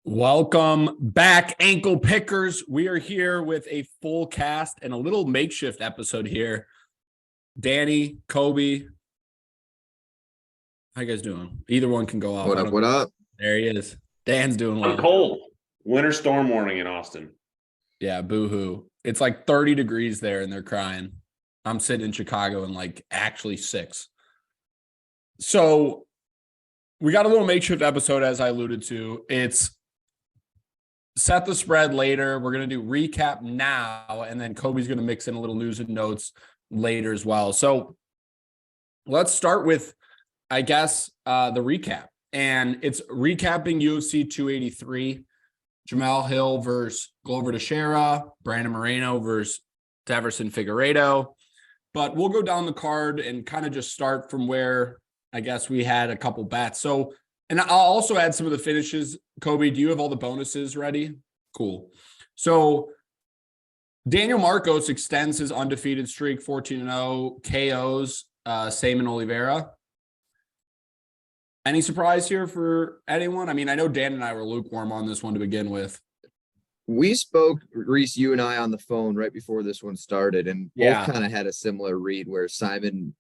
Welcome back, ankle pickers. We are here with a full cast and a little makeshift episode here. Danny, Kobe, how you guys doing? Either one can go off. What up? What up? There he is. Dan's doing well. I'm cold. Winter storm warning in Austin. Yeah, boo-hoo. It's like 30 degrees there and they're crying. I'm sitting in Chicago and like actually 6. So we got a little makeshift episode, as I alluded to. It's set the spread later. We're going to do recap now, and then Kobe's going to mix in a little news and notes later as well. So let's start with, I guess, the recap. And it's recapping UFC 283, Jamel Hill versus Glover Teixeira, Brandon Moreno versus Deverson Figueiredo. But we'll go down the card and kind of just start from where I guess we had a couple bets. So, and I'll also add some of the finishes. Kobe, do you have all the bonuses ready? Cool. So Daniel Marcos extends his undefeated streak, 14-0, KOs, Seaman Oliveira. Any surprise here for anyone? I mean, I know Dan and I were lukewarm on this one to begin with. We spoke, Reece, you and I on the phone right before this one started, and both kind of had a similar read where Simon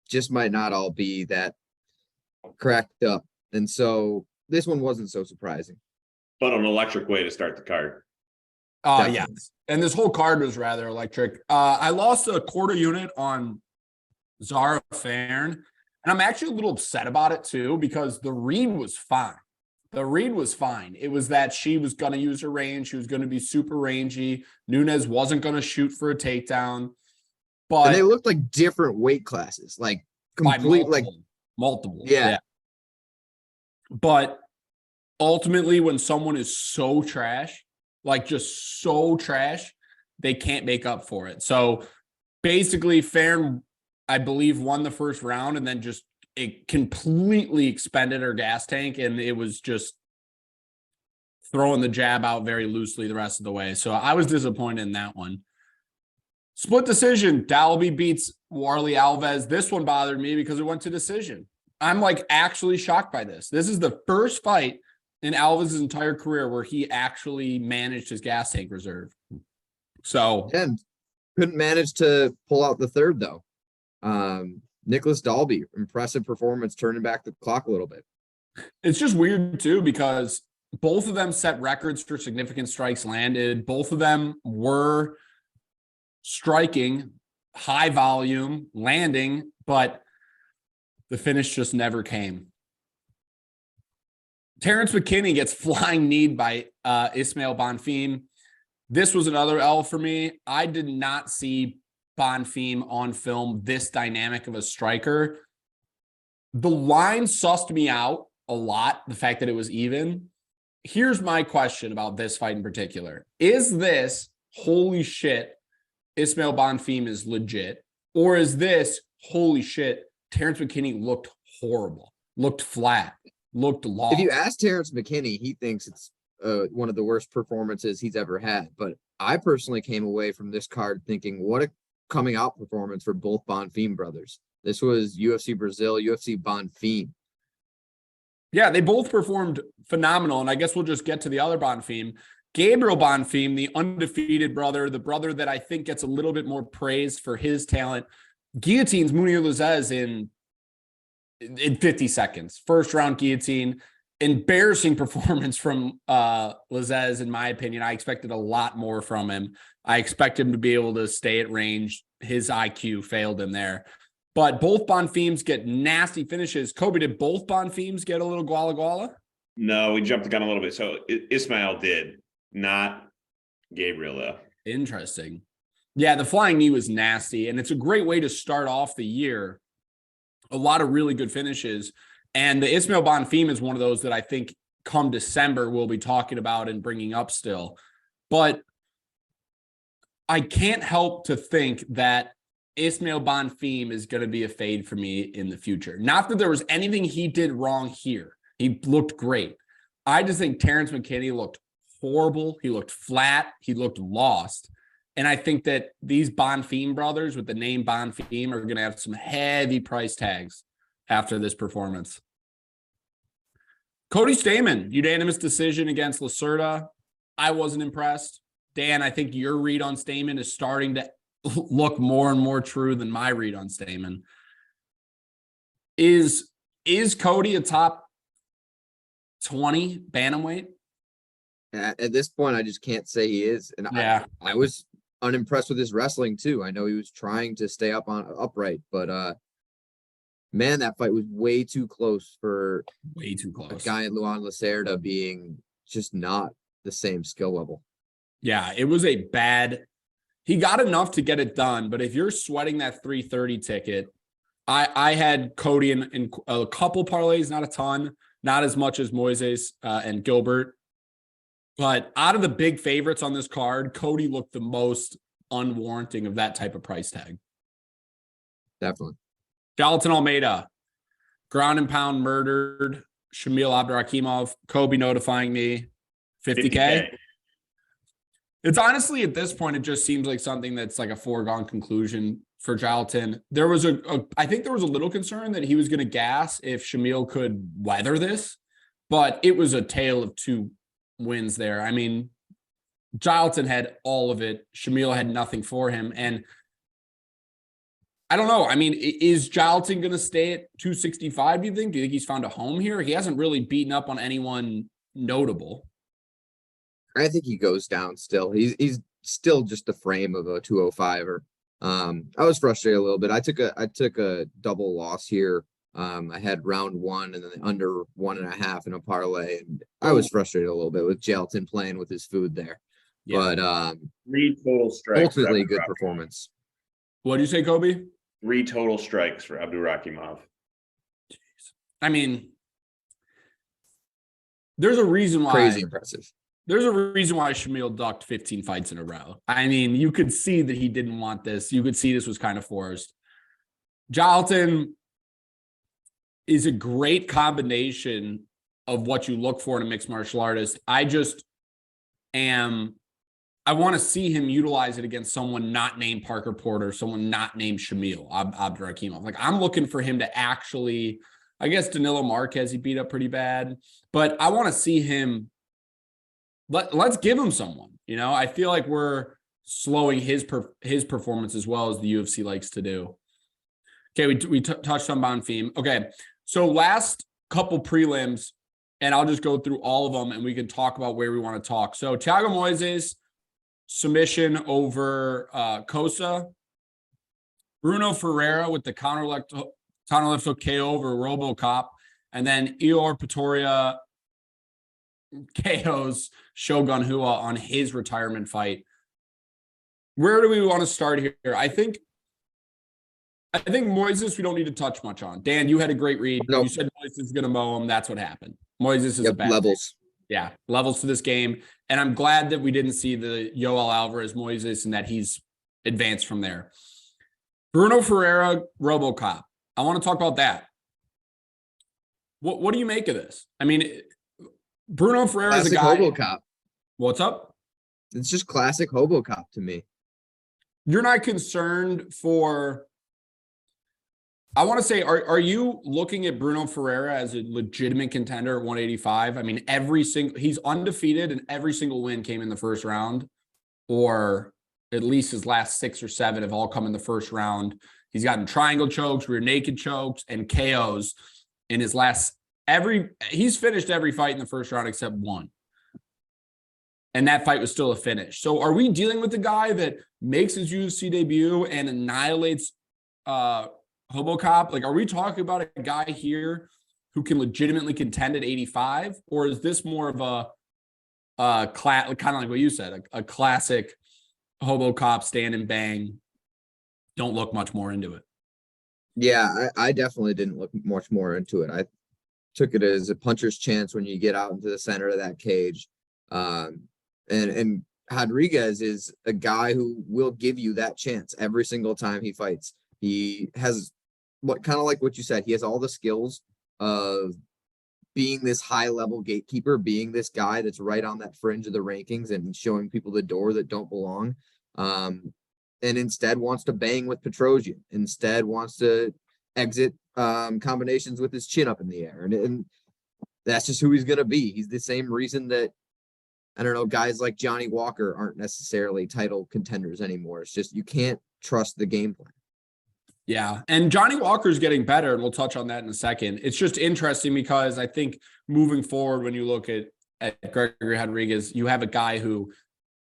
just might not all be that cracked up. And so this one wasn't so surprising. But an electric way to start the card. Yeah. And this whole card was rather electric. I lost a quarter unit on Zara Farn, and I'm actually a little upset about it too, because the read was fine. It was that she was going to use her range. She was going to be super rangy. Nunes wasn't going to shoot for a takedown. But and they looked like different weight classes, like complete, multiple. Yeah. But ultimately, when someone is so trash, like just so trash, they can't make up for it. So basically, Farn, I believe, won the first round and then just it completely expended her gas tank, and it was just throwing the jab out very loosely the rest of the way. So I was disappointed in that one. Split decision. Dalby beats Warley Alves. This one bothered me because it went to decision. I'm like actually shocked by this. This is the first fight in Alves' entire career where he actually managed his gas tank reserve. So and couldn't manage to pull out the third though. Nicholas Dalby, impressive performance, turning back the clock a little bit. It's just weird too, because both of them set records for significant strikes landed. Both of them were striking, high volume, landing, but the finish just never came. Terrence McKinney gets flying kneed by Ismail Bonfim. This was another L for me. I did not see Bonfim on film this dynamic of a striker. The line sussed me out a lot, the fact that it was even. Here's my question about this fight in particular. Is this, holy shit, Ismail Bonfim is legit? Or is this, holy shit, Terrence McKinney looked horrible, looked flat, looked lost? If you ask Terrence McKinney, he thinks it's one of the worst performances he's ever had. But I personally came away from this card thinking, what a coming out performance for both Bonfim brothers. This was UFC Brazil, UFC Bonfim. Yeah, they both performed phenomenal. And I guess we'll just get to the other Bonfim. Gabriel Bonfim, the undefeated brother, the brother that I think gets a little bit more praise for his talent, guillotines Munir Lizez in 50 seconds. First round guillotine. Embarrassing performance from Lizez, in my opinion. I expected a lot more from him. I expect him to be able to stay at range. His IQ failed him there. But both Bonfims get nasty finishes. Kobe, did both Bonfims get a little guala guala? No, we jumped the gun a little bit. So Ismail did, not Gabriel though. Interesting. Yeah, the flying knee was nasty, and it's a great way to start off the year. A lot of really good finishes. And the Ismail Bonfim is one of those that I think come December we'll be talking about and bringing up still. But I can't help to think that Ismail Bonfim is going to be a fade for me in the future. Not that there was anything he did wrong here. He looked great. I just think Terrence McKinney looked horrible. He looked flat. He looked lost. And I think that these Bonfim brothers with the name Bonfim are going to have some heavy price tags after this performance. Cody Stamann, unanimous decision against Lacerda. I wasn't impressed. Dan, I think your read on Stamann is starting to look more and more true than my read on Stamann. Is Cody a top 20 bantamweight? At this point, I just can't say he is. And yeah, I was unimpressed with his wrestling too. I know he was trying to stay upright, but man, that fight was way too close for a guy in Luan Lacerda being just not the same skill level. Yeah, it was a bad. He got enough to get it done, but if you're sweating that 330 ticket, I had Cody in a couple parlays, not a ton, not as much as Moises and Gilbert. But out of the big favorites on this card, Cody looked the most unwarranting of that type of price tag. Definitely. Gallatin Almeida, ground and pound murdered Shamil Abdurakhimov. Kobe notifying me, 50K. It's honestly, at this point, it just seems like something that's like a foregone conclusion for Gallatin. There was I think there was a little concern that he was going to gas if Shamil could weather this, but it was a tale of two wins there. I mean, Gallatin had all of it. Shamil had nothing for him. And I don't know. I mean, is Gallatin going to stay at 265, do you think? Do you think he's found a home here? He hasn't really beaten up on anyone notable. I think he goes down still. He's still just a frame of a 205er. I was frustrated a little bit. I took a double loss here. I had round one and then under 1.5 in a parlay, and I was frustrated a little bit with Gallatin playing with his food there. Yeah. But 3 total strikes. Ultimately, good performance. What do you say, Kobe? 3 total strikes for Abdurakhimov. I mean, there's a reason why. Crazy impressive. There's a reason why Shamil ducked 15 fights in a row. I mean, you could see that he didn't want this. You could see this was kind of forced. Gallatin is a great combination of what you look for in a mixed martial artist. I want to see him utilize it against someone not named Parker Porter, someone not named Shamil Abdurakhimov. Like, I'm looking for him to actually, I guess Danilo Marquez, he beat up pretty bad, but I want to see him. Let's give him someone. You know, I feel like we're slowing his performance as well as the UFC likes to do. Okay, we touched on Bonfim. Okay, so last couple prelims, and I'll just go through all of them, and we can talk about where we want to talk. So Thiago Moises, submission over Cosa. Bruno Ferreira with the counterlift hook KO over RoboCop, and then Ior Pretoria KO's Shogun Hua on his retirement fight. Where do we want to start here? I think Moises we don't need to touch much on. Dan, you had a great read. Nope. You said Moises is going to mow him. That's what happened. Moises is a bad levels. Yeah, levels to this game. And I'm glad that we didn't see the Yoel Alvarez Moises and that he's advanced from there. Bruno Ferreira, RoboCop. I want to talk about that. What do you make of this? I mean, Bruno Ferreira is a guy. RoboCop. What's up? It's just classic RoboCop to me. You're not concerned for. I want to say, are you looking at Bruno Ferreira as a legitimate contender at 185? I mean, he's undefeated and every single win came in the first round, or at least his last 6 or 7 have all come in the first round. He's gotten triangle chokes, rear naked chokes, and KOs in his last he's finished every fight in the first round except one. And that fight was still a finish. So are we dealing with a guy that makes his UFC debut and annihilates RoboCop? Like, are we talking about a guy here who can legitimately contend at 85? Or is this more of a kind of like what you said, a classic RoboCop stand and bang, don't look much more into it? Yeah, I definitely didn't look much more into it. I took it as a puncher's chance when you get out into the center of that cage. And Rodriguez is a guy who will give you that chance every single time he fights. He has kind of like what you said, he has all the skills of being this high level gatekeeper, being this guy that's right on that fringe of the rankings and showing people the door that don't belong. And instead wants to bang with Petrosian, instead wants to exit combinations with his chin up in the air. And that's just who he's going to be. He's the same reason that, I don't know, guys like Johnny Walker aren't necessarily title contenders anymore. It's just, you can't trust the game plan. Yeah. And Johnny Walker's getting better, and we'll touch on that in a second. It's just interesting because I think moving forward, when you look at Gregory Rodriguez, you have a guy who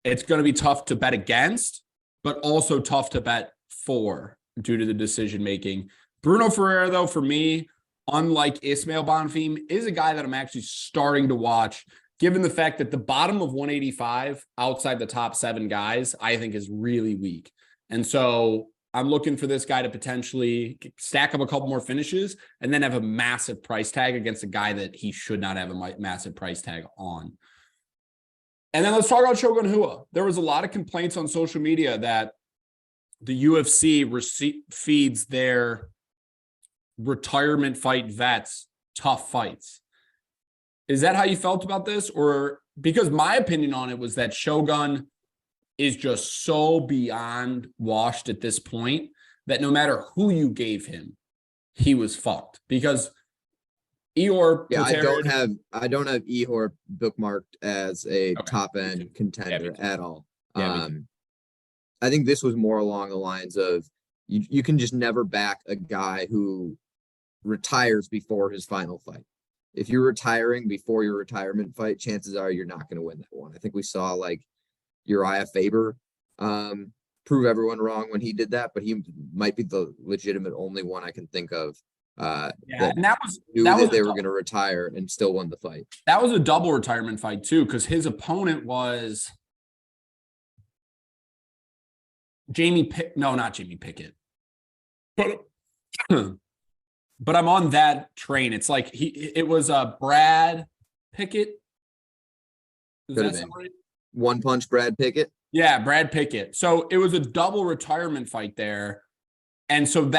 it's going to be tough to bet against, but also tough to bet for due to the decision-making. Bruno Ferreira, though, for me, unlike Ismail Bonfim, is a guy that I'm actually starting to watch, given the fact that the bottom of 185 outside the top 7 guys, I think is really weak. And so I'm looking for this guy to potentially stack up a couple more finishes and then have a massive price tag against a guy that he should not have a massive price tag on. And then let's talk about Shogun Rua. There was a lot of complaints on social media that the UFC feeds their retirement fight vets tough fights. Is that how you felt about this? Or because my opinion on it was that Shogun is just so beyond washed at this point that no matter who you gave him, he was fucked. Because Ihor, I don't have Ihor bookmarked as a top end contender at all. I think this was more along the lines of you can just never back a guy who retires before his final fight. If you're retiring before your retirement fight, chances are you're not going to win that one. I think we saw like Uriah Faber prove everyone wrong when he did that, but he might be the legitimate only one I can think of that they were going to retire and still won the fight. That was a double retirement fight too, because his opponent was not Jamie Pickett. But I'm on that train. It's like it was Brad Pickett. Does that sound right? One Punch Brad Pickett. Yeah, Brad Pickett. So it was a double retirement fight there. And so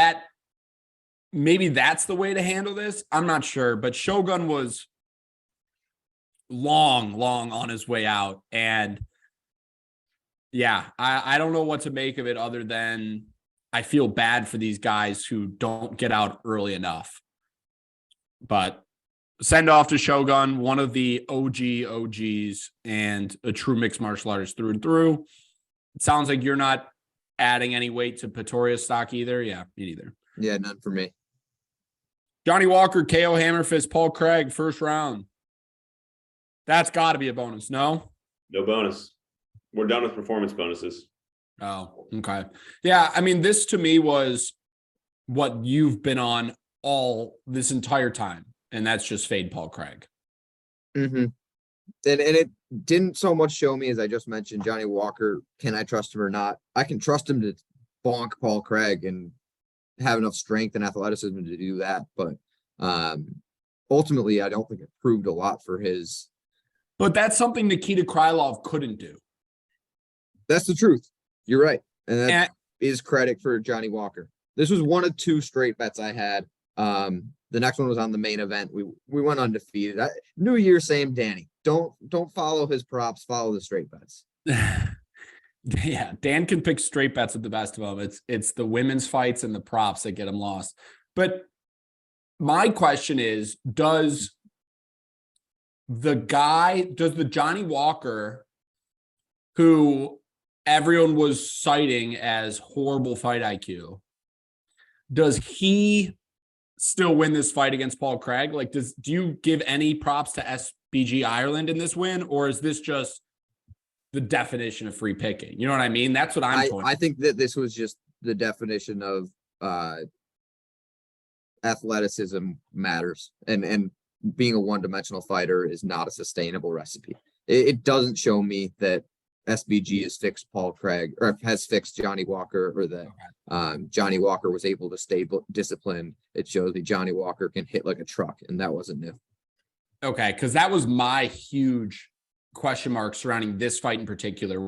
maybe that's the way to handle this. I'm not sure, but Shogun was long on his way out. And yeah, I don't know what to make of it other than I feel bad for these guys who don't get out early enough. But send off to Shogun, one of the OGs and a true mixed martial artist through and through. It sounds like you're not adding any weight to Pretoria's stock either. Yeah, me neither. Yeah, none for me. Johnny Walker, KO Hammerfist, Paul Craig, first round. That's got to be a bonus, no? No bonus. We're done with performance bonuses. Oh, okay. Yeah, I mean, this to me was what you've been on all this entire time, and that's just fade Paul Craig. Mm-hmm. And it didn't so much show me, as I just mentioned, Johnny Walker, can I trust him or not? I can trust him to bonk Paul Craig and have enough strength and athleticism to do that. But ultimately, I don't think it proved a lot for his. But that's something Nikita Krylov couldn't do. That's the truth. You're right. And that is credit for Johnny Walker. This was one of 2 straight bets I had. The next one was on the main event. We went undefeated. New Year, same Danny. Don't follow his props. Follow the straight bets. Yeah, Dan can pick straight bets at the best of them. It's the women's fights and the props that get him lost. But my question is, does the Johnny Walker who everyone was citing as horrible fight IQ, does he still win this fight against Paul Craig? Like, do you give any props to SBG Ireland in this win, or is this just the definition of free picking? You know what I mean? That's what I think that this was just the definition of athleticism matters, and being a one-dimensional fighter is not a sustainable recipe. It doesn't show me that SBG has fixed Paul Craig or has fixed Johnny Walker, or that Johnny Walker was able to stay disciplined. It shows that Johnny Walker can hit like a truck, and that wasn't new. Okay, because that was my huge question mark surrounding this fight in particular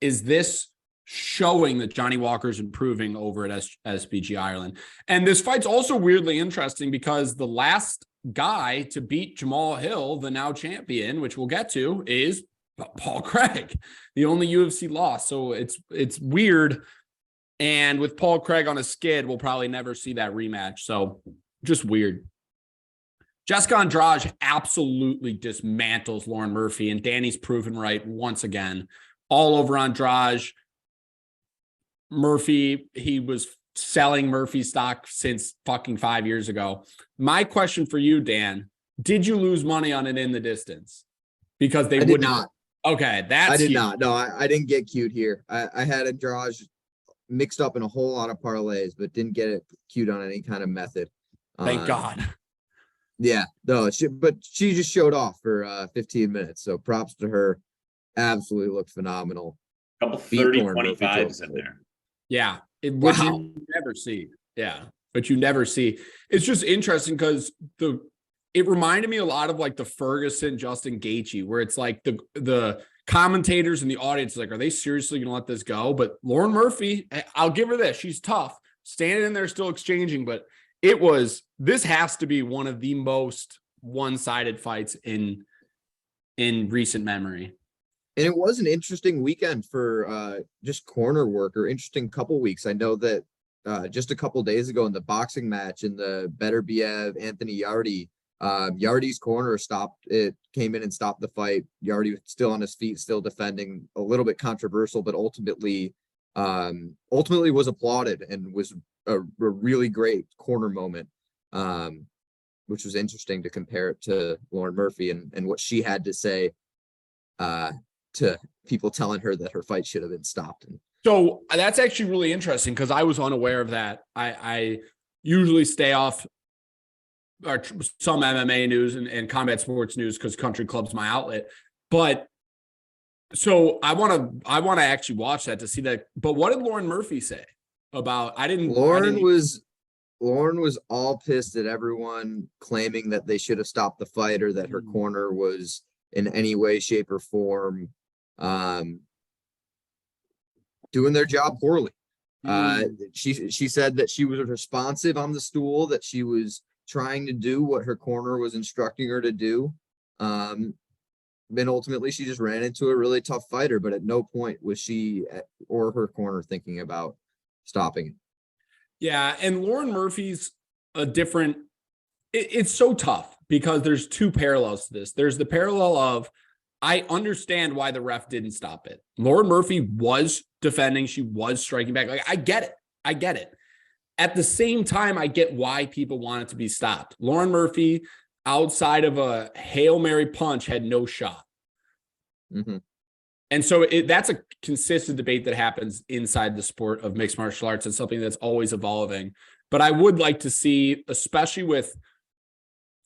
is this showing that Johnny Walker's improving over at SBG Ireland? And this fight's also weirdly interesting because the last guy to beat Jamal Hill, the now champion, which we'll get to, is Paul Craig, the only UFC loss. So it's weird. And with Paul Craig on a skid, we'll probably never see that rematch. So just weird. Jessica Andrade absolutely dismantles Lauren Murphy, and Danny's proven right once again. All over Andrade. Murphy, he was selling Murphy stock since fucking 5 years ago. My question for you, Dan, did you lose money on it in the distance? Because they did not. Okay, that's I did not. No, I didn't get cute here. I had Andrade mixed up in a whole lot of parlays, but didn't get it cute on any kind of method. Thank God. Yeah, no, but she just showed off for 15 minutes. So props to her. Absolutely looked phenomenal. Couple 30-25s in there. Yeah. Which you never see. Yeah. But you never see. It's just interesting because it reminded me a lot of like the Ferguson Justin Gaethje, where it's like the commentators and the audience like, are they seriously going to let this go? But Lauren Murphy, I'll give her this. She's tough, standing in there still exchanging, but this has to be one of the most one-sided fights in recent memory. And it was an interesting weekend for just corner work, or interesting couple weeks. I know that just a couple days ago in the boxing match in the Beterbiev Anthony Yarde, Yarde's corner came in and stopped the fight. Yarde still on his feet, still defending, a little bit controversial, but ultimately was applauded and was a really great corner moment, which was interesting to compare it to Lauren Murphy and what she had to say to people telling her that her fight should have been stopped. So that's actually really interesting because I was unaware of that. I usually stay off some MMA news and combat sports news because Country Club's my outlet. But so I want to actually watch that to see that. But what did Lauren Murphy say about? Lauren was all pissed at everyone claiming that they should have stopped the fight or that her corner was in any way, shape, or form doing their job poorly. She said that she was responsive on the stool, that she was trying to do what her corner was instructing her to do. Then ultimately she just ran into a really tough fighter, but at no point was she or her corner thinking about stopping it. Yeah, and Lauren Murphy's a different. It's so tough because there's two parallels to this. There's the parallel of I understand why the ref didn't stop it. Lauren Murphy was defending. She was striking back. Like, I get it. At the same time, I get why people want it to be stopped. Lauren Murphy, outside of a Hail Mary punch, had no shot. Mm-hmm. And so that's a consistent debate that happens inside the sport of mixed martial arts. It's something that's always evolving. But I would like to see, especially with,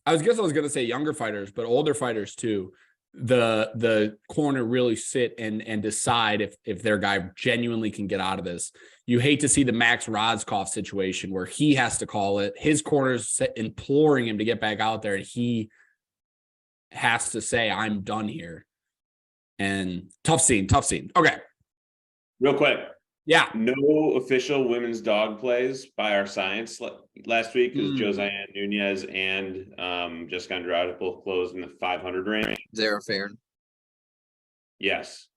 I was going to say younger fighters, but older fighters too, the corner really sit and decide if their guy genuinely can get out of this. You hate to see the Max Rozkov situation where he has to call it. His corner's imploring him to get back out there, and he has to say, I'm done here. And tough scene. Okay. Real quick. Yeah. No official women's dog plays by our science last week because Josiane Nunez and Jessica Andrade both closed in the 500 range. Zara Farron. Yes.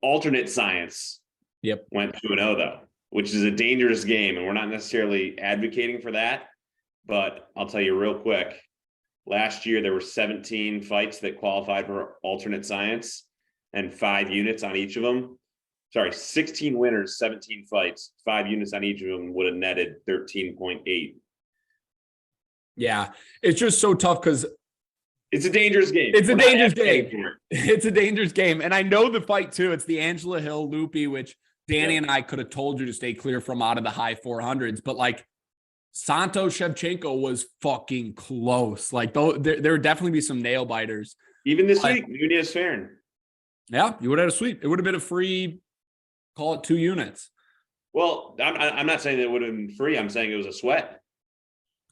Alternate science. Yep. Went 2-0 though, which is a dangerous game, and we're not necessarily advocating for that. But I'll tell you real quick. Last year, there were 17 fights that qualified for alternate science and 5 units on each of them. 16 winners, 17 fights, 5 units on each of them would have netted 13.8. Yeah, it's just so tough because it's a dangerous game. It's a dangerous game. And I know the fight too. It's the Angela Hill loopy, which Danny and I could have told you to stay clear from out of the high 400s. But like, Santos Shevchenko was fucking close. Like, there would definitely be some nail biters. Even this week, Nunez Farron. Yeah, you would have had a sweep. It would have been a free, call it 2 units. Well, I'm not saying that it would have been free. I'm saying it was a sweat.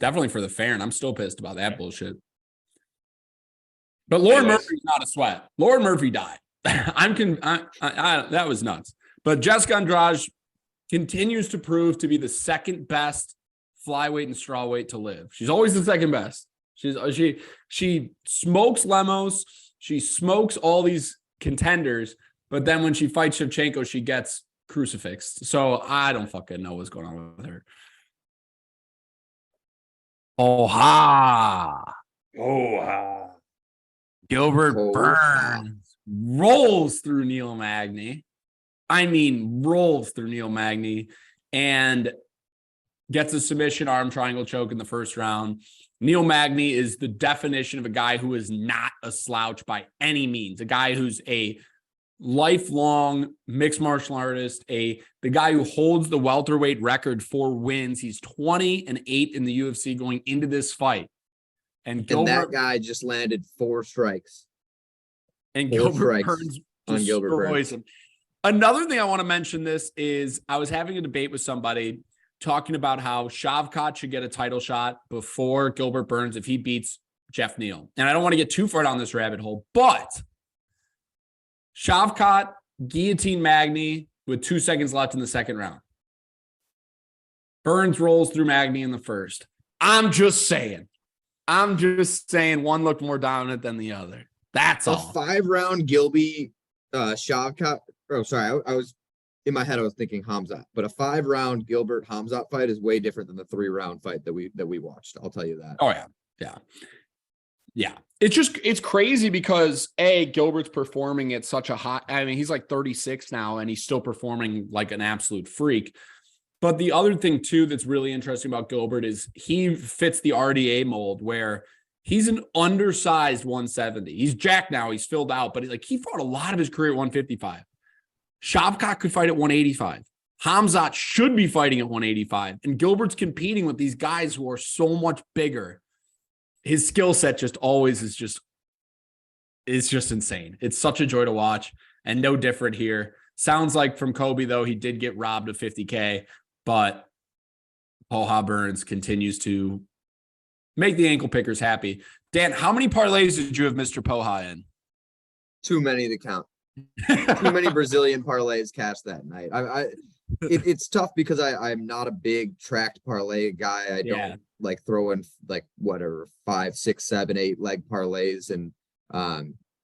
Definitely for the Farron. I'm still pissed about that bullshit. But Lauren Murphy's not a sweat. Lauren Murphy died. That was nuts. But Jessica Andrade continues to prove to be the second best flyweight and strawweight to live. She's always the second best. She smokes Lemos. She smokes all these contenders, but then when she fights Shevchenko, she gets crucifixed. So I don't fucking know what's going on with her. Oha. Gilbert Oha. Burns rolls through Neil Magny. I mean, rolls through Neil Magny and gets a submission arm triangle choke in the first round. Neil Magny is the definition of a guy who is not a slouch by any means. A guy who's a lifelong mixed martial artist, the guy who holds the welterweight record for wins. He's 20-8 in the UFC going into this fight. And that guy just landed 4 strikes. And Gilbert Burns destroys him. Another thing I want to mention this is I was having a debate with somebody talking about how Shavkat should get a title shot before Gilbert Burns if he beats Jeff Neal. And I don't want to get too far down this rabbit hole, but Shavkat guillotine Magny with 2 seconds left in the second round. Burns rolls through Magny in the first. I'm just saying one looked more dominant than the other. That's all. A 5-round Gilby Shavkat. Oh, sorry. I was in my head. I was thinking Hamzat, but a 5-round Gilbert Hamzat fight is way different than the 3-round fight that we watched. I'll tell you that. Oh yeah. It's crazy because Gilbert's performing at such a high. I mean, he's like 36 now, and he's still performing like an absolute freak. But the other thing too that's really interesting about Gilbert is he fits the RDA mold where he's an undersized 170. He's jacked now. He's filled out, but he fought a lot of his career at 155. Shavkat could fight at 185. Hamzat should be fighting at 185. And Gilbert's competing with these guys who are so much bigger. His skill set just always is just insane. It's such a joy to watch and no different here. Sounds like from Kobe, though, he did get robbed of $50K, but Poha Burns continues to make the ankle pickers happy. Dan, how many parlays did you have Mr. Poha in? Too many to count. Too many Brazilian parlays cashed that night. It's tough because I'm not a big tracked parlay guy. I don't like throwing like whatever 5, 6, 7, 8 leg parlays and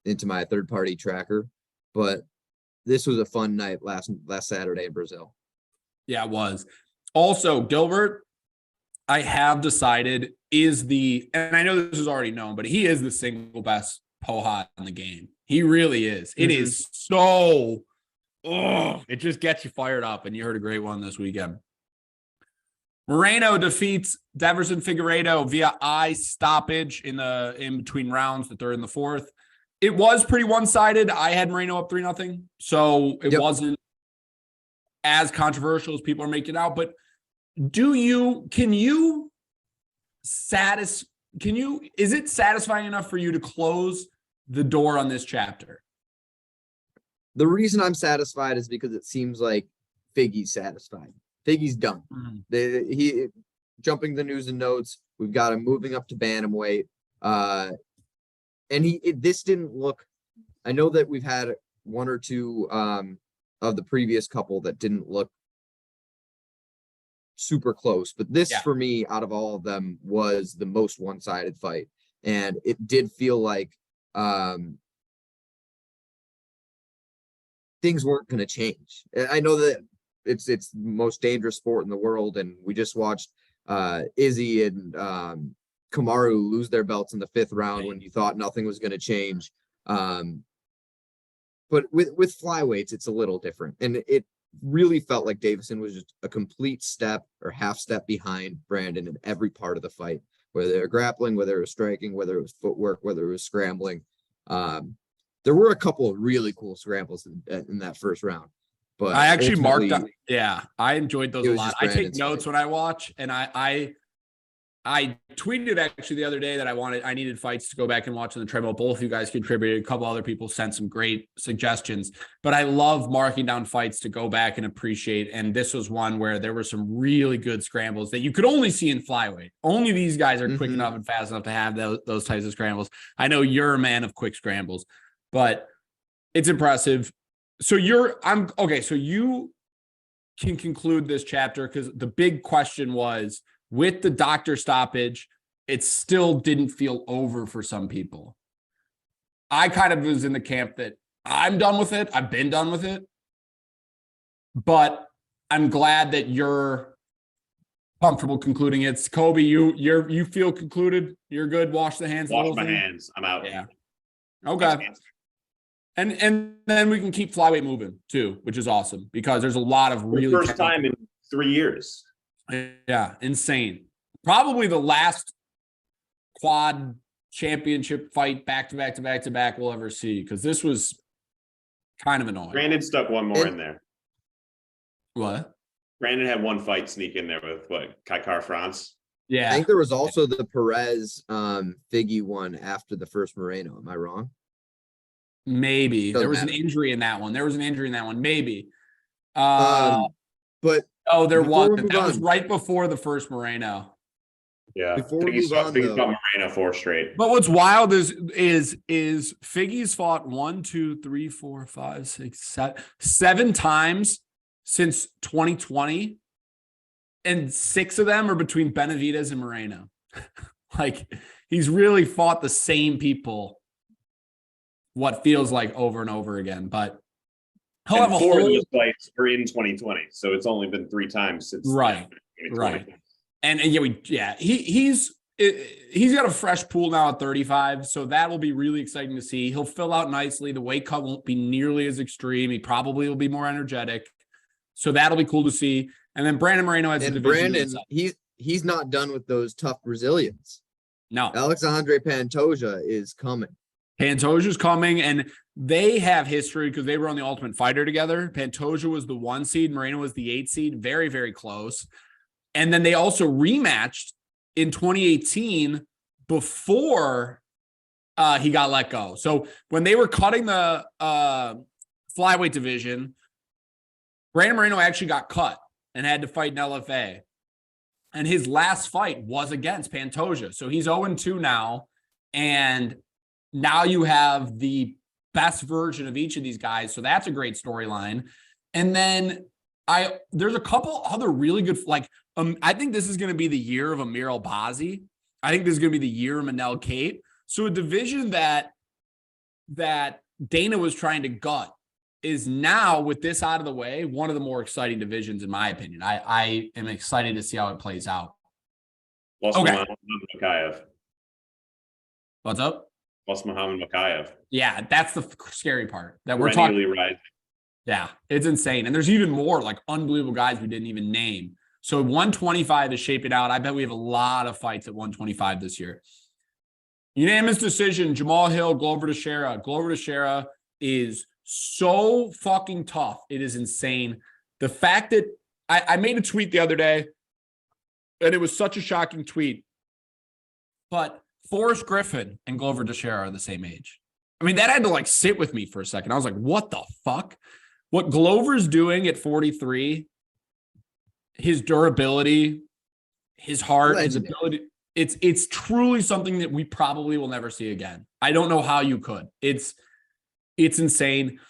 into my third party tracker. But this was a fun night last Saturday in Brazil. Yeah, it was. Also, Gilbert, I have decided and I know this is already known, but he is the single best Poha in the game. He really is. It is so, it just gets you fired up. And you heard a great one this weekend. Moreno defeats Deverson Figueiredo via eye stoppage in between rounds, the third and the fourth. It was pretty one-sided. I had Moreno up 3-0, so it wasn't as controversial as people are making it out. But is it satisfying enough for you to close the door on this chapter? The reason I'm satisfied is because it seems like Figgy's satisfied. Figgy's done. He jumping the news and notes. We've got him moving up to bantamweight. And this didn't look. I know that we've had 1 or 2 of the previous couple that didn't look super close, but this for me, out of all of them, was the most one-sided fight, and it did feel like things weren't going to change. I know that it's the most dangerous sport in the world, and we just watched Izzy and Kamaru lose their belts in the 5th round when you thought nothing was going to change. But with flyweights, it's a little different, and it really felt like Davison was just a complete step or half step behind Brandon in every part of the fight, whether they were grappling, whether it was striking, whether it was footwork, whether it was scrambling. There were a couple of really cool scrambles in that first round, but I actually marked up. Yeah, I enjoyed those a lot. I take notes when I watch, and I tweeted actually the other day that I needed fights to go back and watch on the treadmill. Both of you guys contributed. A couple other people sent some great suggestions, but I love marking down fights to go back and appreciate. And this was one where there were some really good scrambles that you could only see in flyweight. Only these guys are quick enough and fast enough to have those types of scrambles. I know you're a man of quick scrambles, but it's impressive. So so you can conclude this chapter because the big question was, with the doctor stoppage, it still didn't feel over for some people. I kind of was in the camp that I'm done with it. I've been done with it. But I'm glad that you're Comfortable concluding it's Kobe. You feel concluded. You're good. Wash the hands. Wash my hands. I'm out. Yeah. Okay. And then we can keep flyweight moving too, which is awesome because there's a lot of really first time in 3 years. Yeah, insane. Probably the last quad championship fight back to back we'll ever see because this was kind of annoying. Brandon stuck one more in there. What? Brandon had one fight sneak in there with Kaikar France. Yeah. I think there was also the Perez Figgy one after the first Moreno. Am I wrong? Maybe. Doesn't there was matter. an injury in that one. Maybe. But there before was. we move That was on- right before the first Moreno. Yeah. Before we move on, Figgy's though- got Moreno 4 straight. But what's wild is Figgy's fought 1, 2, 3, 4, 5, 6, 7 times since 2020, and 6 of them are between Benavidez and Moreno. Like he's really fought the same people. What feels like over and over again, but he'll have a 4 of whole those fights are in 2020, so it's only been 3 times since Right. 2020. And he's got a fresh pool now at 35, so that will be really exciting to see. He'll fill out nicely. The weight cut won't be nearly as extreme. He probably will be more energetic, so that'll be cool to see. And then Brandon Moreno has a and division. Brandon, he's not done with those tough Brazilians. No, Alexandre Pantoja is coming. Pantoja's coming, and they have history because they were on the Ultimate Fighter together. Pantoja was the 1 seed, Moreno was the 8 seed, very, very close. And then they also rematched in 2018 before he got let go. So when they were cutting the flyweight division, Brandon Moreno actually got cut and had to fight in LFA. And his last fight was against Pantoja. So he's 0-2 now. And now you have the best version of each of these guys. So that's a great storyline. And then there's a couple other really good, I think this is going to be the year of Amir Albazi. I think this is going to be the year of Manel Kate. So a division that Dana was trying to gut is now, with this out of the way, one of the more exciting divisions, in my opinion. I am excited to see how it plays out. Plus Okay. Muhammad Makayev. What's up? Plus Muhammad Makayev. Yeah, that's the scary part that we're talking. Rising. Yeah, it's insane. And there's even more unbelievable guys we didn't even name. So 125 is shaping out. I bet we have a lot of fights at 125 this year. Unanimous decision, Jamal Hill, Glover Teixeira. Glover Teixeira is so fucking tough. It is insane. The fact that I made a tweet the other day, and it was such a shocking tweet, but Forrest Griffin and Glover Teixeira are the same age. I mean, that had to sit with me for a second. I was like, what the fuck? What Glover's doing at 43, his durability, his heart, his ability, it's truly something that we probably will never see again. I don't know how you could. It's insane.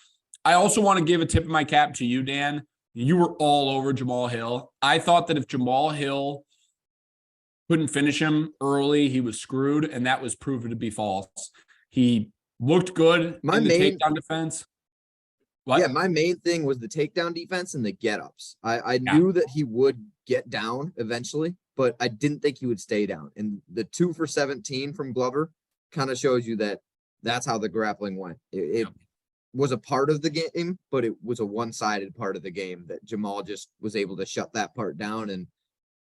I also want to give a tip of my cap to you, Dan. You were all over Jamal Hill. I thought that if Jamal Hill couldn't finish him early, he was screwed, and that was proven to be false. He looked good in the takedown defense. What? Yeah, my main thing was the takedown defense and the get-ups. I knew that he would get down eventually, but I didn't think he would stay down. And the 2 for 17 from Glover kind of shows you that that's how the grappling went. It was a part of the game, but it was a one-sided part of the game that Jamal just was able to shut that part down and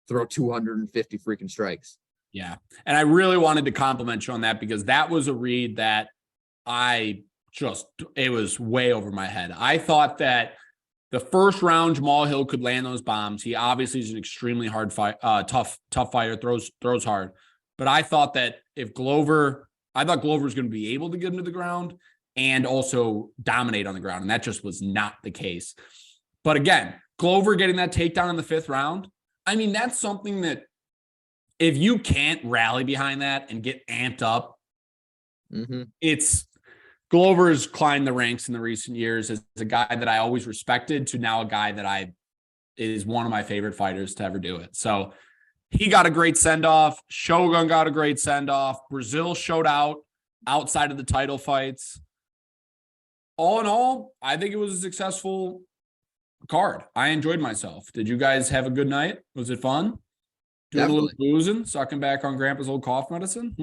throw 250 freaking strikes. Yeah. And I really wanted to compliment you on that because that was a read that it was way over my head. I thought that the first round Jamal Hill could land those bombs. He obviously is an extremely hard fight, tough fighter, throws hard. But I thought that Glover was going to be able to get him to the ground and also dominate on the ground. And that just was not the case. But again, Glover getting that takedown in the 5th round. I mean, that's something that if you can't rally behind that and get amped up, it's Glover's climbed the ranks in the recent years as a guy that I always respected to now a guy that is one of my favorite fighters to ever do it. So he got a great send-off. Shogun got a great send-off. Brazil showed out outside of the title fights. All in all, I think it was a successful card. I enjoyed myself. Did you guys have a good night? Was it fun? Doing a little boozing, sucking back on grandpa's old cough medicine.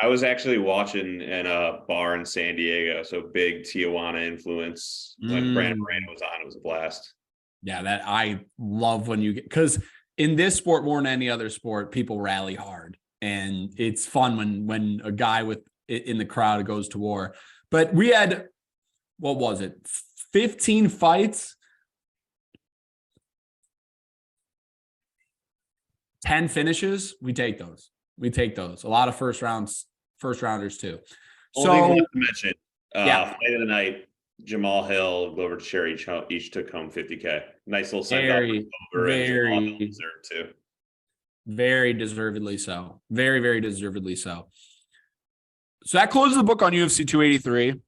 I was actually watching in a bar in San Diego, so big Tijuana influence. When Brandon Moreno was on, it was a blast. Yeah, that I love when you get, because in this sport more than any other sport, people rally hard, and it's fun when a guy with in the crowd goes to war. But we had, what was it, 15 fights, 10 finishes. We take those. A lot of first rounders too. Only to mention, fight of the night, Jamal Hill, Glover Teixeira each took home $50K. Nice little send off. Very deserved too. Very deservedly so. Very, very deservedly so. So that closes the book on UFC 283.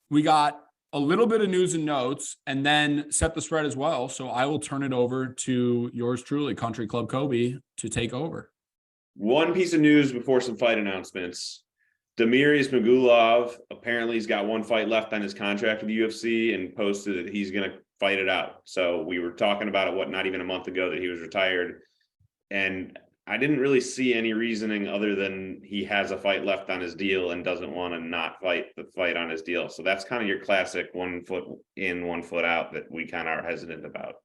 We got a little bit of news and notes, and then set the spread as well. So I will turn it over to yours truly, Country Club Kobe, to take over. One piece of news before some fight announcements. Demiris Magulov, apparently he's got one fight left on his contract with the UFC and posted that he's going to fight it out. So we were talking about it, not even a month ago, that he was retired. And I didn't really see any reasoning other than he has a fight left on his deal and doesn't want to not fight the fight on his deal. So that's kind of your classic 1 foot in, 1 foot out that we kind of are hesitant about.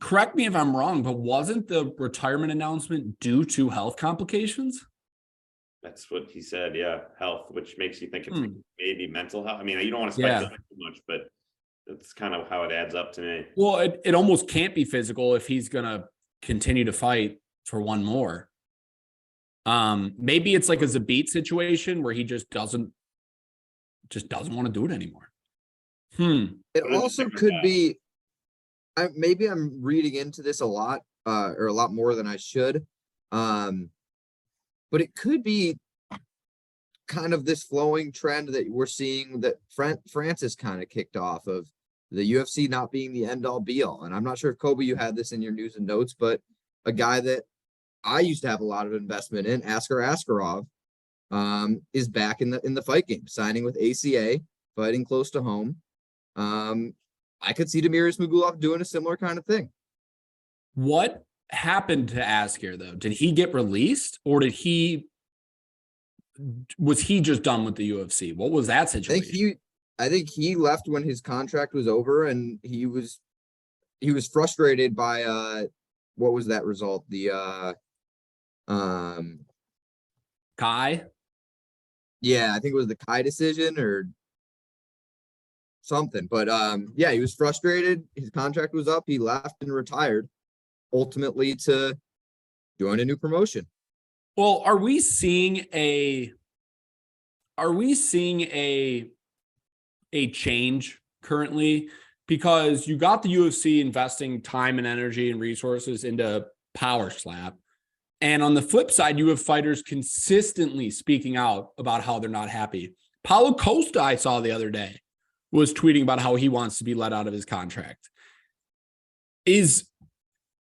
Correct me if I'm wrong, but wasn't the retirement announcement due to health complications? That's what he said. Yeah. Health, which makes you think it's maybe mental health. I mean, you don't want to speculate too much, but that's kind of how it adds up to me. Well, it almost can't be physical if he's going to continue to fight for one more. Maybe it's like a Zabit situation where he just doesn't want to do it anymore. It also could be, maybe I'm reading into this a lot, or a lot more than I should. But it could be kind of this flowing trend that we're seeing that Francis kind of kicked off of the UFC not being the end all be all. And I'm not sure if Kobe, you had this in your news and notes, but a guy that I used to have a lot of investment in, Askar Askarov, is back in the fight game, signing with ACA, fighting close to home. I could see Demiris Magulov doing a similar kind of thing. What happened to Askar though? Did he get released, or was he just done with the UFC? What was that situation? I think he left when his contract was over, and he was frustrated by what was that result? The Kai? Yeah, I think it was the Kai decision or something. But yeah, he was frustrated. His contract was up. He left and retired, ultimately to join a new promotion. Well, are we seeing a change currently? Because you got the UFC investing time and energy and resources into Power Slap. And on the flip side, you have fighters consistently speaking out about how they're not happy. Paulo Costa, I saw the other day, was tweeting about how he wants to be let out of his contract.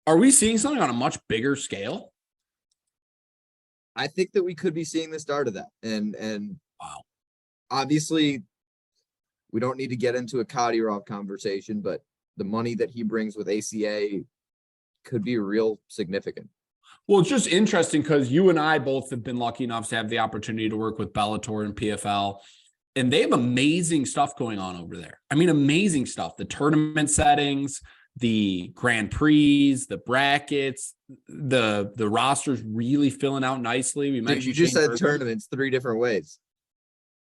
Are we seeing something on a much bigger scale? I think that we could be seeing the start of that. And wow. Obviously, we don't need to get into a Kadyrov conversation, but the money that he brings with ACA could be real significant. Well, it's just interesting because you and I both have been lucky enough to have the opportunity to work with Bellator and PFL, and they have amazing stuff going on over there. I mean, amazing stuff. The tournament settings, the Grand Prix, the brackets, the rosters really filling out nicely. We mentioned you just said tournaments 3 different ways.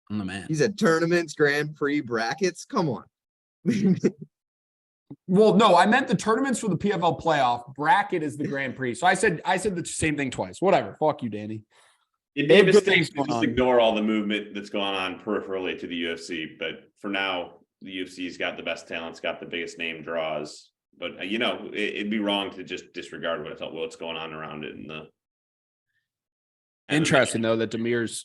I'm the man. He said tournaments, Grand Prix, brackets. Come on. Well, no, I meant the tournaments for the PFL playoff. Bracket is the Grand Prix. So I said the same thing twice. Whatever. Fuck you, Danny. It'd be a mistake to just ignore all the movement that's going on peripherally to the UFC. But for now, the UFC's got the best talent, it's got the biggest name draws. But it'd be wrong to just disregard what's going on around it. Interesting though that Demir's.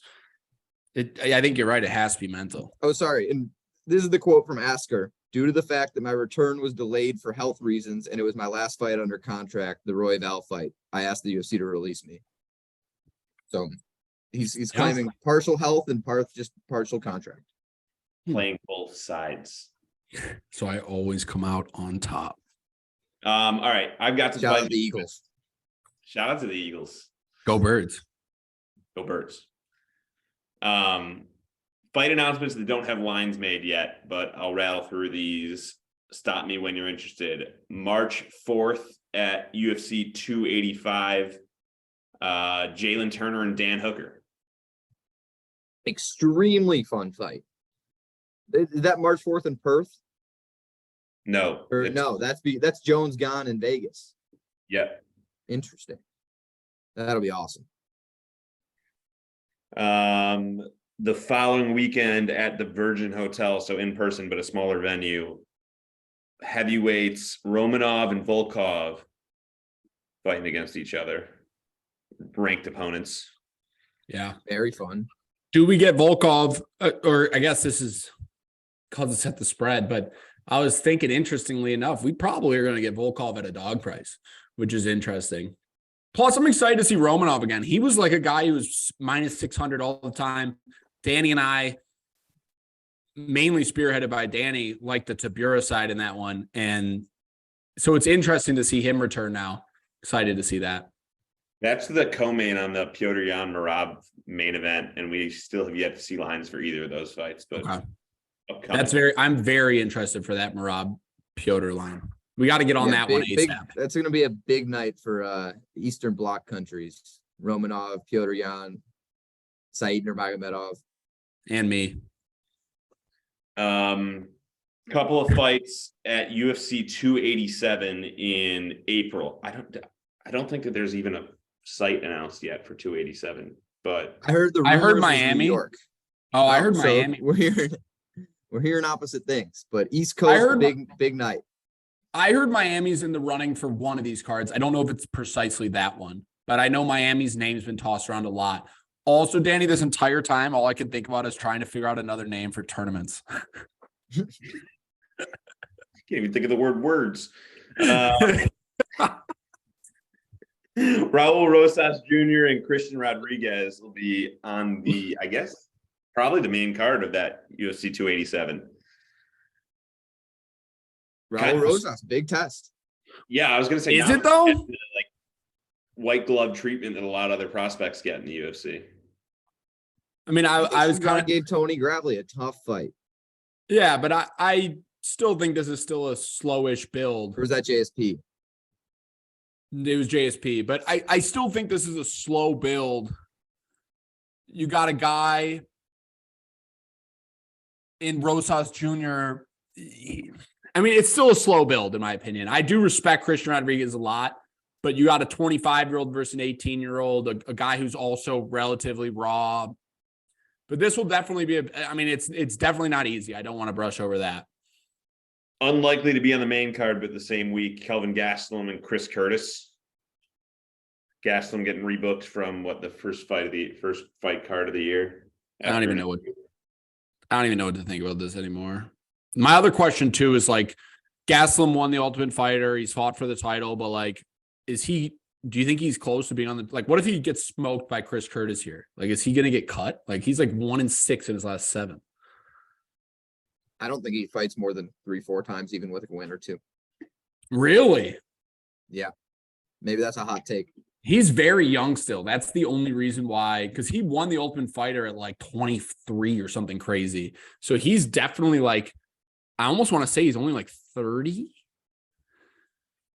I think you're right. It has to be mental. Oh, sorry. And this is the quote from Askar. Due to the fact that my return was delayed for health reasons and it was my last fight under contract, the Roy Val fight, I asked the UFC to release me. So he's claiming partial health and just partial contract. Playing both sides. So I always come out on top. All right, I've got some Shout out fight. to the Eagles. Shout out to the Eagles. Go Birds. Go Birds. Fight announcements that don't have lines made yet, but I'll rattle through these. Stop me when you're interested. March 4th at UFC 285. Jalen Turner and Dan Hooker. Extremely fun fight. Is that March 4th in Perth? No. Or no, that's Jones Gone in Vegas. Yep. Interesting. That'll be awesome. The following weekend at the Virgin Hotel, so in person, but a smaller venue, heavyweights Romanov and Volkov fighting against each other, ranked opponents. Yeah. Very fun. Do we get Volkov, or I guess this is because it's at the spread, but I was thinking, interestingly enough, we probably are going to get Volkov at a dog price, which is interesting. Plus, I'm excited to see Romanov again. He was like a guy who was minus 600 all the time. Danny and I, mainly spearheaded by Danny, like the Tabura side in that one. And so it's interesting to see him return now. Excited to see that. That's the co-main on the Piotr Jan Marab main event, and we still have yet to see lines for either of those fights. But okay. I'm very interested for that Marab Piotr line. We got to get on that one ASAP. That's going to be a big night for Eastern Bloc countries. Romanov, Piotr Jan, Said Nurmagomedov. And me. Couple of fights at UFC 287 in April. I don't think that there's even a site announced yet for 287, but I heard Miami. New York. Oh, I heard Miami. We're hearing opposite things, but East Coast big night. I heard Miami's in the running for one of these cards. I don't know if it's precisely that one, but I know Miami's name's been tossed around a lot. Also, Danny, this entire time, all I could think about is trying to figure out another name for tournaments. Can't even think of the word words. Raul Rosas Jr. and Christian Rodriguez will be on the, I guess, probably the main card of that UFC 287. Raul Rosas, big test. Yeah, I was going to say. Is it though? Like white glove treatment that a lot of other prospects get in the UFC. I mean, I was kind of gave Tony Gravely a tough fight. Yeah, but I still think this is still a slowish build. Or was that JSP? It was JSP, but I still think this is a slow build. You got a guy in Rosas Jr. I mean, it's still a slow build, in my opinion. I do respect Christian Rodriguez a lot, but you got a 25-year-old versus an 18-year-old, a guy who's also relatively raw. But this will definitely be it's definitely not easy. I don't want to brush over that. Unlikely to be on the main card, but the same week, Kelvin Gastelum and Chris Curtis. Gastelum getting rebooked from the first fight card of the year. I don't even know what to think about this anymore. My other question too is like, Gastelum won the Ultimate Fighter. He's fought for the title, but like, do you think he's close to being on what if he gets smoked by Chris Curtis here? Like, is he going to get cut? Like, he's like 1-6 in his last 7. I don't think he fights more than 3-4 times, even with a win or 2. Really? Yeah. Maybe that's a hot take. He's very young still. That's the only reason why, because he won the Ultimate Fighter at like 23 or something crazy. So he's definitely like, I almost want to say he's only like 30.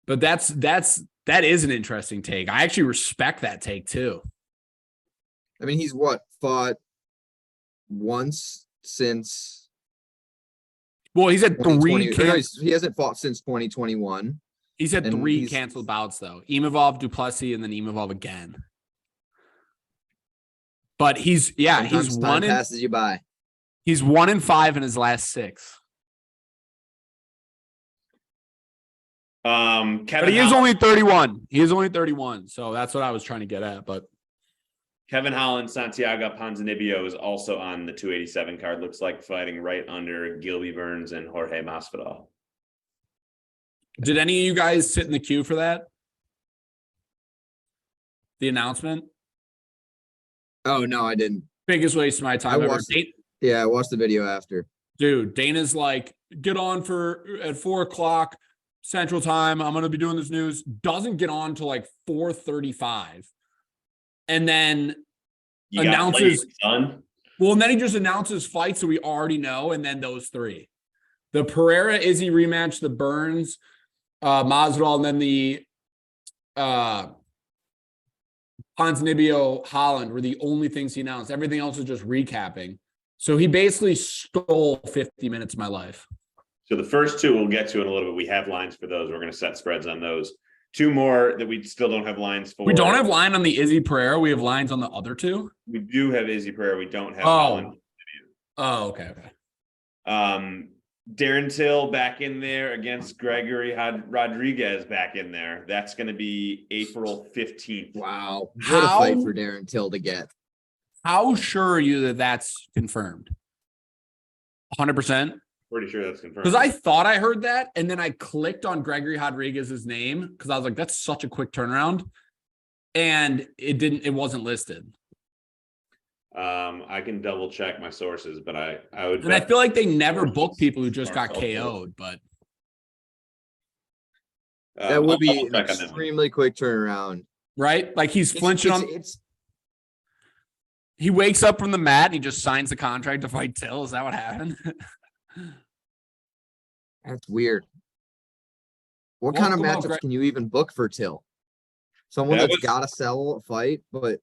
But that is an interesting take. I actually respect that take too. I mean, he's fought once since. Well, he's had 3. He hasn't fought since 2021. He's had 3 canceled bouts though. Imavov, Duplessis, and then Imavov again. But he's time passes you by. He's 1-5 in his last 6. But he is only 31. He is only 31. So that's what I was trying to get at. But Kevin Holland, Santiago Ponzinibbio is also on the 287 card. Looks like fighting right under Gilby Burns and Jorge Masvidal. Did any of you guys sit in the queue for that? The announcement? Oh no, I didn't. Biggest waste of my time ever. I watched the video after. Dude, Dana's like, get on at 4:00. Central Time. I'm going to be doing this news. Doesn't get on till like 4:35. And then You got announces played, son. Well, and then he just announces fights that we already know, and then those three. The Pereira Izzy rematch, the Burns, Masvidal, and then the Ponzinibbio Holland were the only things he announced. Everything else is just recapping. So he basically stole 50 minutes of my life. So the first two we'll get to in a little bit. We have lines for those. We're going to set spreads on those. Two more that we still don't have lines for. We don't have line on the Izzy Pereira. We have lines on the other two. We do have Izzy Pereira. We don't have Holland. Oh, okay. Darren Till back in there against Gregory Rodriguez back in there. That's going to be April 15th. Wow. What a fight for Darren Till to get. How sure are you that that's confirmed? 100%? Pretty sure that's confirmed. Because I thought I heard that, and then I clicked on Gregory Rodriguez's name because I was like, that's such a quick turnaround. And it wasn't listed. I can double check my sources, but I would. And I feel like they never book people who just got KO'd, but that would be an extremely quick turnaround. Right? Like he's flinching he wakes up from the mat and he just signs the contract to fight Till. Is that what happened? That's weird. What kind of matchups can you even book for Till? Someone that's got to sell a fight, but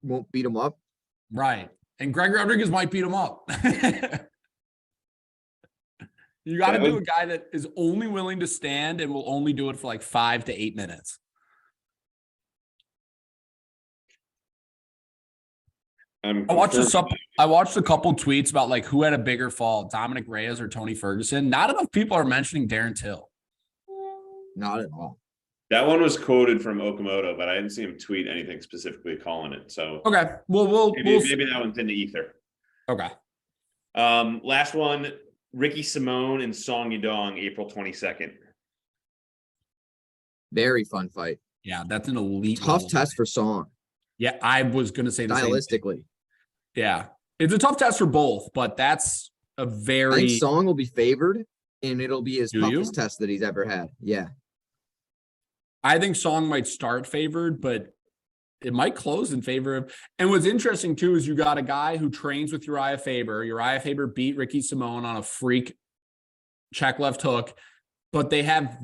won't beat him up? Right. And Gregory Rodriguez might beat him up. You got to do a guy that is only willing to stand and will only do it for like 5 to 8 minutes. I watched a couple tweets about like who had a bigger fall, Dominic Reyes or Tony Ferguson. Not enough people are mentioning Darren Till. Not at all. That one was quoted from Okamoto, but I didn't see him tweet anything specifically calling it. So okay, well, maybe that one's in the ether. Okay. Last one: Ricky Simone and Song Yadong, April 22nd. Very fun fight. Yeah, that's an elite tough test for Song. Yeah, I was gonna say the stylistically. Yeah, it's a tough test for both, but that's a very. I think Song will be favored, and it'll be his toughest test that he's ever had. Yeah. I think Song might start favored, but it might close in favor of. And what's interesting too is you got a guy who trains with Uriah Faber. Uriah Faber beat Ricky Simone on a freak check left hook, but they have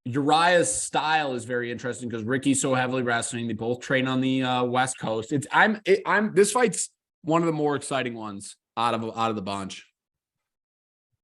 Uriah's style is very interesting because Ricky's so heavily wrestling. They both train on the West Coast. This fight's one of the more exciting ones out of the bunch.